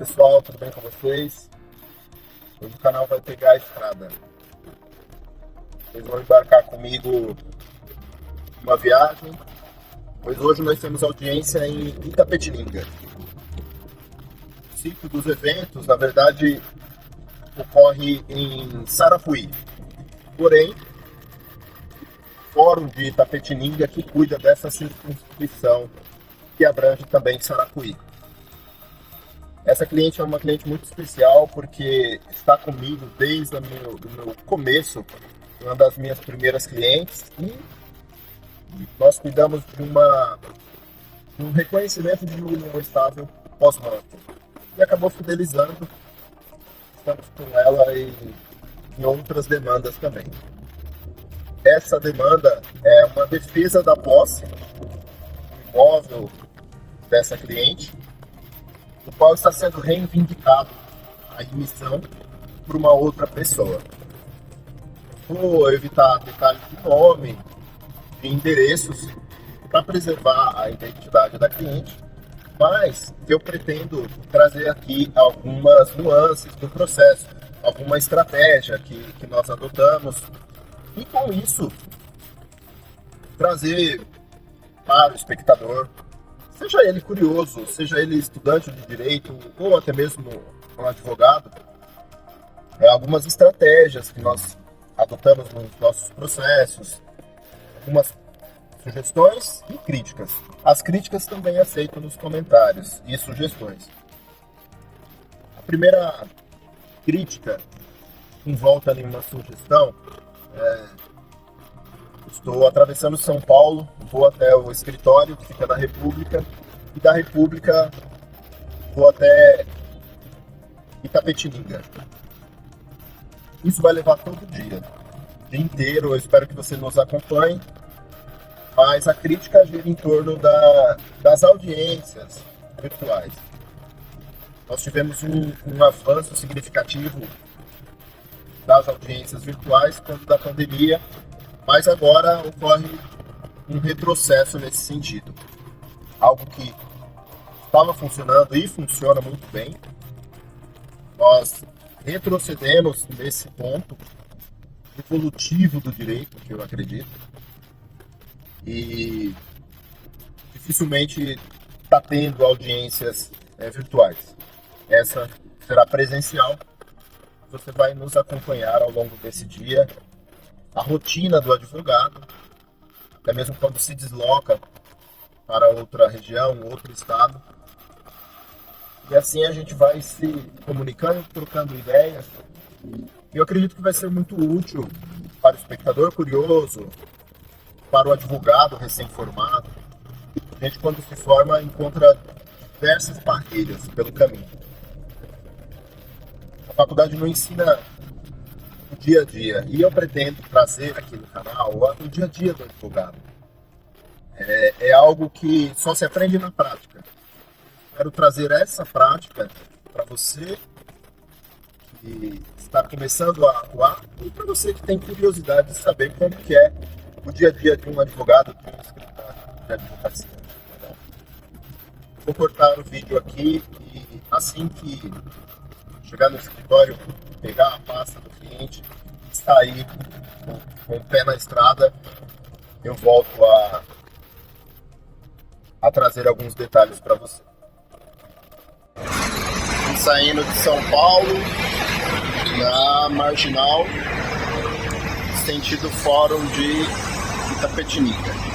pessoal, tudo bem com vocês? Hoje o canal vai pegar a estrada. Vocês vão embarcar comigo uma viagem, pois hoje nós temos audiência em Itapetininga. O ciclo dos eventos, na verdade, ocorre em Sarapuí. Porém, o Fórum de Itapetininga que cuida dessa circunscrição que abrange também Sarapuí. Essa cliente é uma cliente muito especial porque está comigo desde o meu começo, uma das minhas primeiras clientes, e nós cuidamos de um reconhecimento de união estável pós-morte. E acabou fidelizando, estamos com ela em outras demandas também. Essa demanda é uma defesa da posse do imóvel dessa cliente, o qual está sendo reivindicado a emissão por uma outra pessoa. Vou evitar detalhes de nome, de endereços, para preservar a identidade da cliente, mas eu pretendo trazer aqui algumas nuances do processo, alguma estratégia que nós adotamos, e com isso trazer para o espectador, seja ele curioso, seja ele estudante de direito ou até mesmo um advogado, algumas estratégias que nós adotamos nos nossos processos, algumas sugestões e críticas. As críticas também aceito nos comentários e sugestões. A primeira crítica envolta em uma sugestão estou atravessando São Paulo, vou até o escritório que fica na República, e da República vou até Itapetininga. Isso vai levar todo o dia inteiro, eu espero que você nos acompanhe, mas a crítica gira em torno das audiências virtuais. Nós tivemos um avanço significativo das audiências virtuais quando da pandemia, mas agora ocorre um retrocesso nesse sentido. Algo que estava funcionando e funciona muito bem. Nós retrocedemos nesse ponto evolutivo do direito, que eu acredito, e dificilmente está tendo audiências virtuais. Essa será presencial. Você vai nos acompanhar ao longo desse dia, a rotina do advogado, até mesmo quando se desloca para outra região, outro estado. E assim a gente vai se comunicando, trocando ideias. E eu acredito que vai ser muito útil para o espectador curioso, para o advogado recém-formado. A gente, quando se forma, encontra diversas barreiras pelo caminho. A faculdade não ensina o dia a dia, e eu pretendo trazer aqui no canal o dia a dia do advogado. É algo que só se aprende na prática. Quero trazer essa prática para você que está começando a atuar e para você que tem curiosidade de saber como que é o dia a dia de um advogado, de um escritório de advocacia. Vou cortar o vídeo aqui e assim que chegar no escritório, pegar a pasta do cliente, sair com o pé na estrada, eu volto a trazer alguns detalhes para você. Saindo de São Paulo, na Marginal, sentido Fórum de Itapetininga.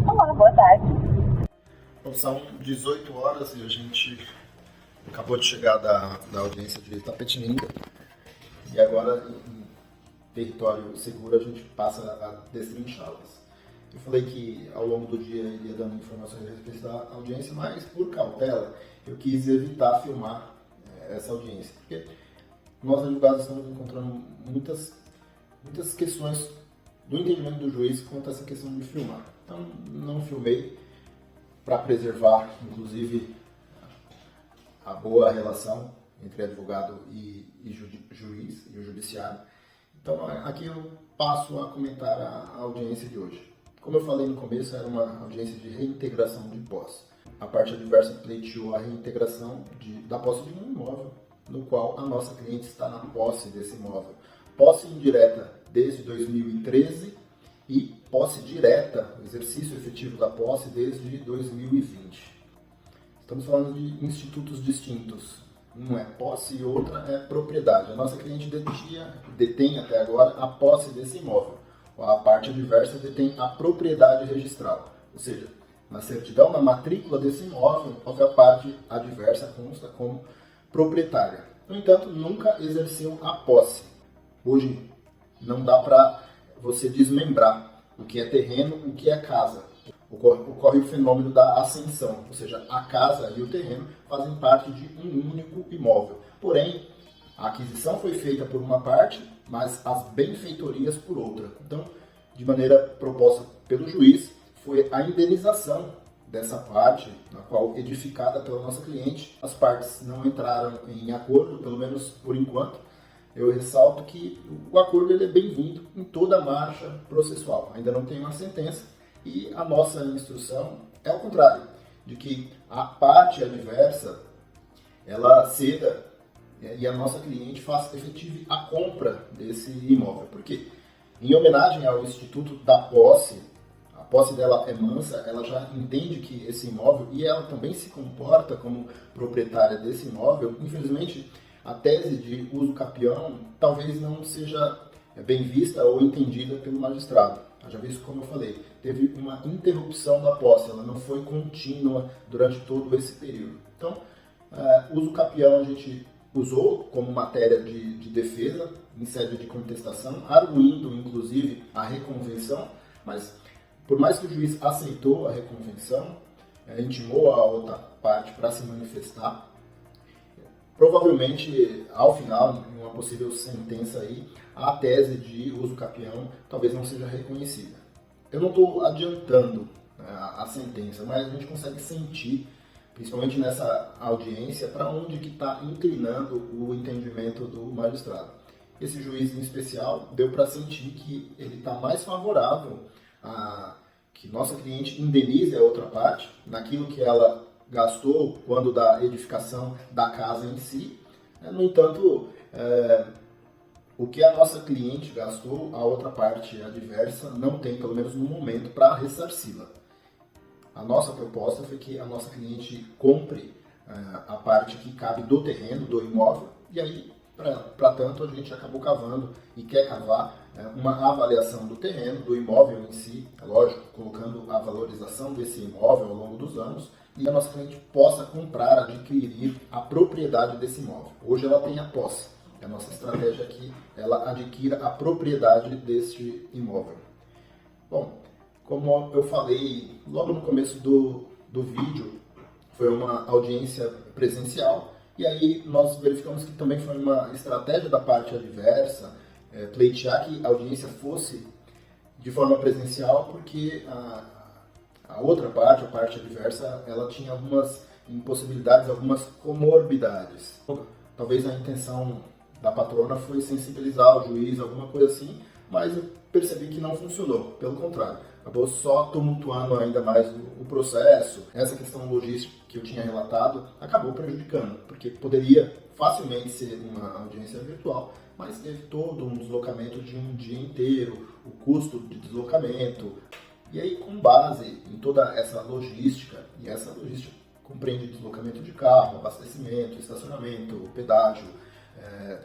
Olá, boa tarde. Então, são 18 horas e a gente acabou de chegar da audiência de Itapetininga. E agora, em território seguro, a gente passa a destrinchá-las. Eu falei que ao longo do dia iria dando informações a respeito da audiência, mas por cautela eu quis evitar filmar essa audiência, porque nós advogados estamos encontrando muitas questões do entendimento do juiz quanto a essa questão de filmar. Então, não filmei para preservar, inclusive, a boa relação entre advogado e juiz e o judiciário. Então, aqui eu passo a comentar a audiência de hoje. Como eu falei no começo, era uma audiência de reintegração de posse. A parte adversa pleiteou a reintegração da posse de um imóvel, no qual a nossa cliente está na posse desse imóvel. Posse indireta desde 2013 e posse direta, exercício efetivo da posse, desde 2020. Estamos falando de institutos distintos. Um é posse e outra é propriedade. A nossa cliente detém até agora a posse desse imóvel. A parte adversa detém a propriedade registral. Ou seja, na certidão, na matrícula desse imóvel, a parte adversa consta como proprietária. No entanto, nunca exerceu a posse. Hoje, não dá para você desmembrar o que é terreno, o que é casa. Ocorre o fenômeno da ascensão, ou seja, a casa e o terreno fazem parte de um único imóvel. Porém, a aquisição foi feita por uma parte, mas as benfeitorias por outra. Então, de maneira proposta pelo juiz, foi a indenização dessa parte, na qual edificada pela nossa cliente. As partes não entraram em acordo, pelo menos por enquanto. Eu ressalto que o acordo ele é bem-vindo em toda a marcha processual. Ainda não tem uma sentença e a nossa instrução é o contrário, de que a parte adversa ela ceda e a nossa cliente faça efetive a compra desse imóvel. Por quê? Em homenagem ao Instituto da Posse, a posse dela é mansa, ela já entende que esse imóvel, e ela também se comporta como proprietária desse imóvel. Infelizmente, a tese de uso capião talvez não seja bem vista ou entendida pelo magistrado. Já visto, como eu falei, teve uma interrupção da posse, ela não foi contínua durante todo esse período. Então, uso capião a gente usou como matéria de defesa em sede de contestação, arguindo inclusive a reconvenção, mas por mais que o juiz aceitou a reconvenção, intimou a outra parte para se manifestar, provavelmente ao final, em uma possível sentença aí, a tese de uso capião talvez não seja reconhecida. Eu não estou adiantando a sentença, mas a gente consegue sentir, principalmente nessa audiência, para onde que está inclinando o entendimento do magistrado. Esse juiz em especial deu para sentir que ele está mais favorável a que nossa cliente indenize a outra parte naquilo que ela gastou quando da edificação da casa em si. No entanto, o que a nossa cliente gastou, a outra parte adversa não tem, pelo menos no momento, para ressarci-la. A nossa proposta foi que a nossa cliente compre a parte que cabe do terreno, do imóvel, e aí, para tanto, a gente acabou cavando e quer cavar uma avaliação do terreno, do imóvel em si, é lógico, colocando a valorização desse imóvel ao longo dos anos, e a nossa cliente possa comprar, adquirir a propriedade desse imóvel. Hoje ela tem a posse. A nossa estratégia é que ela adquira a propriedade deste imóvel. Bom, como eu falei logo no começo do vídeo, foi uma audiência presencial, e aí nós verificamos que também foi uma estratégia da parte adversa pleitear que a audiência fosse de forma presencial, porque a outra parte, a parte adversa, ela tinha algumas impossibilidades, algumas comorbidades. Talvez a intenção da patrona foi sensibilizar o juiz, alguma coisa assim, mas eu percebi que não funcionou, pelo contrário, acabou só tumultuando ainda mais o processo. Essa questão logística que eu tinha relatado acabou prejudicando, porque poderia facilmente ser uma audiência virtual, mas teve todo um deslocamento de um dia inteiro, o custo de deslocamento, e aí com base em toda essa logística, e essa logística compreende deslocamento de carro, abastecimento, estacionamento, pedágio,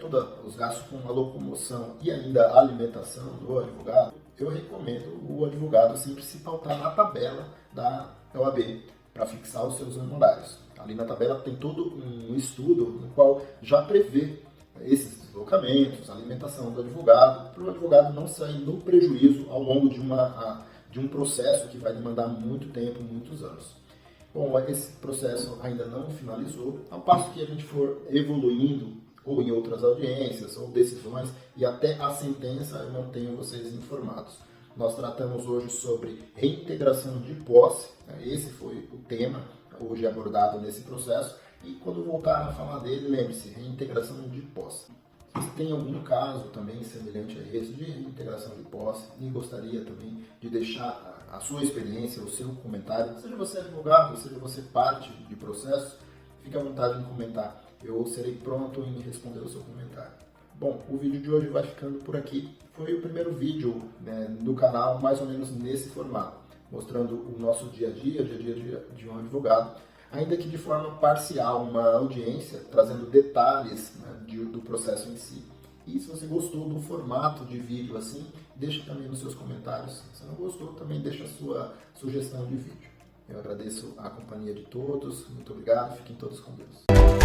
todos os gastos com a locomoção e ainda a alimentação do advogado, eu recomendo o advogado sempre se pautar na tabela da OAB para fixar os seus honorários. Ali na tabela tem todo um estudo no qual já prevê esses deslocamentos, a alimentação do advogado, para o advogado não sair no prejuízo ao longo de um processo que vai demandar muito tempo, muitos anos. Bom, esse processo ainda não finalizou, ao passo que a gente for evoluindo ou em outras audiências, ou decisões, e até a sentença eu mantenho vocês informados. Nós tratamos hoje sobre reintegração de posse, esse foi o tema hoje abordado nesse processo, e quando voltar a falar dele, lembre-se, reintegração de posse. Se você tem algum caso também semelhante a esse de reintegração de posse e gostaria também de deixar a sua experiência, o seu comentário, seja você advogado, seja você parte de processo, fique à vontade em comentar. Eu serei pronto em responder o seu comentário. Bom, o vídeo de hoje vai ficando por aqui. Foi o primeiro vídeo do canal, mais ou menos nesse formato, mostrando o nosso dia a dia de um advogado, ainda que de forma parcial, uma audiência, trazendo detalhes do processo em si. E se você gostou do formato de vídeo assim, deixa também nos seus comentários. Se não gostou, também deixa a sua sugestão de vídeo. Eu agradeço a companhia de todos, muito obrigado, fiquem todos com Deus.